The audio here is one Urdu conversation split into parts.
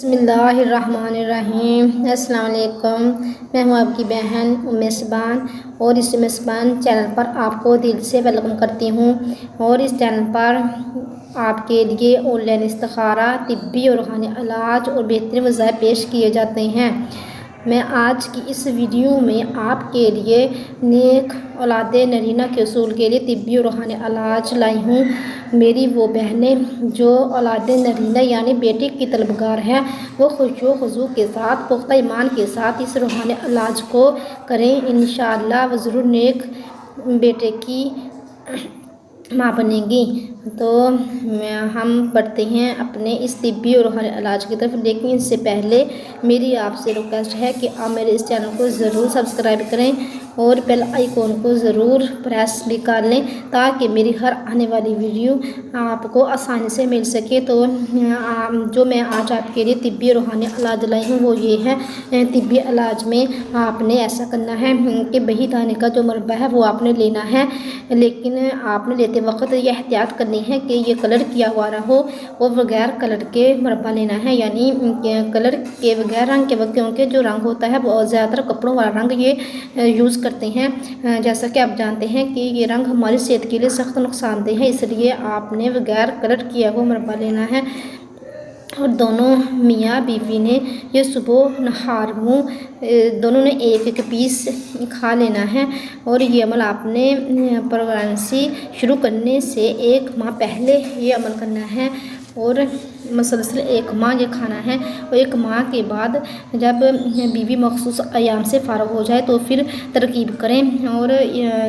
بسم اللہ الرحمن الرحیم۔ السلام علیکم، میں ہوں آپ کی بہن سبان اور اس سبان چینل پر آپ کو دل سے ویلکم کرتی ہوں۔ اور اس چینل پر آپ کے لیے آن لائن استخارہ، طبی اور روحانی علاج اور بہترین وظائف پیش کیے جاتے ہیں۔ میں آج کی اس ویڈیو میں آپ کے لیے نیک اولاد نرینہ کے حصول کے لیے طبی اور روحانی علاج لائی ہوں۔ میری وہ بہنیں جو اولاد نرینہ یعنی بیٹے کی طلبگار ہیں، وہ خشوع و خضوع کے ساتھ، پختہ ایمان کے ساتھ اس روحانی علاج کو کریں۔ انشاءاللہ وہ ضرور نیک بیٹے کی ماں بنیں گی۔ تو ہم بڑھتے ہیں اپنے اس طبی اور روحانی علاج کی طرف، لیکن اس سے پہلے میری آپ سے ریکویسٹ ہے کہ آپ میرے اس چینل کو ضرور سبسکرائب کریں اور بیل آئیکن کو ضرور پریس بھی کر لیں تاکہ میری ہر آنے والی ویڈیو آپ کو آسانی سے مل سکے۔ تو جو میں آج آپ کے لیے طبی اور روحانی علاج لائی ہوں وہ یہ ہے۔ طبی علاج میں آپ نے ایسا کرنا ہے کہ بہی دانے کا جو مربع ہے وہ آپ نے لینا ہے، لیکن آپ نے لیتے وقت یہ احتیاط کرنی ہے کہ یہ کلر کیا ہوا نہ ہو اور بغیر کلر کے مربع لینا ہے، یعنی کلر کے بغیر رنگ کے، کیونکہ جو رنگ ہوتا ہے وہ زیادہ تر کپڑوں والا رنگ یہ یوز کرتے ہیں، جیسا کہ آپ جانتے ہیں کہ یہ رنگ ہماری صحت کے لیے سخت نقصان دہ ہے، اس لیے آپ نے بغیر کلر کیا ہوا مربع لینا ہے۔ اور دونوں میاں بیوی نے یہ صبح نہار منہ دونوں نے ایک ایک پیس کھا لینا ہے۔ اور یہ عمل آپ نے پریگنینسی شروع کرنے سے 1 ماہ پہلے یہ عمل کرنا ہے اور مسلسل 1 ماہ یہ کھانا ہے۔ اور 1 ماہ کے بعد جب بیوی مخصوص ایام سے فارغ ہو جائے تو پھر ترکیب کریں، اور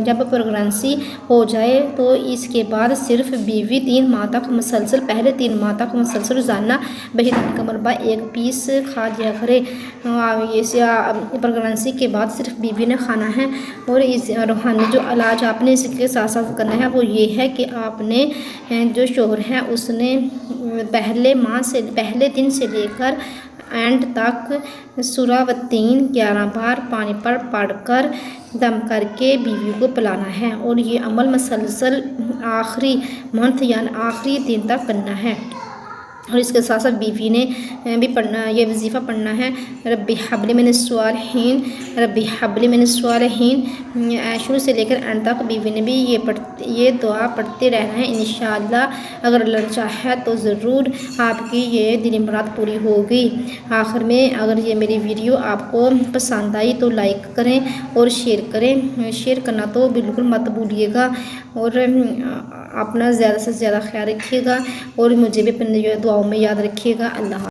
جب پریگنینسی ہو جائے تو اس کے بعد صرف بیوی 3 ماہ تک مسلسل، پہلے 3 ماہ تک مسلسل روزانہ بہی دانے کا مربع 1 پیس کھا دیا کرے۔ پریگنینسی کے بعد صرف بیوی نے کھانا ہے۔ اور اس روحانی جو علاج آپ نے اس کے ساتھ ساتھ کرنا ہے وہ یہ ہے کہ آپ نے جو شوہر ہے اس نے پہلے دن سے لے کر اینڈ تک سورہ والتین 11 بار پانی پر پڑھ کر دم کر کے بیوی کو پلانا ہے، اور یہ عمل مسلسل آخری منتھ یعنی آخری دن تک کرنا ہے۔ اور اس کے ساتھ ساتھ بیوی نے بھی پڑھنا، یہ وظیفہ پڑھنا ہے، ربی حب لی من الصالحین، ربی حب لی من الصالحین۔ شروع سے لے کر اینڈ تک بیوی نے بھی یہ دعا پڑھتے رہنا ہے۔ انشاءاللہ اگر اللہ چاہے تو ضرور آپ کی یہ دلی مراد پوری ہوگی۔ آخر میں اگر یہ میری ویڈیو آپ کو پسند آئی تو لائک کریں اور شیئر کریں، شیئر کرنا تو بالکل مت بھولیے گا، اور اپنا زیادہ سے زیادہ خیال رکھیے گا اور مجھے بھی اپنی دعاؤں میں یاد رکھیے گا۔ اللہ حافظ۔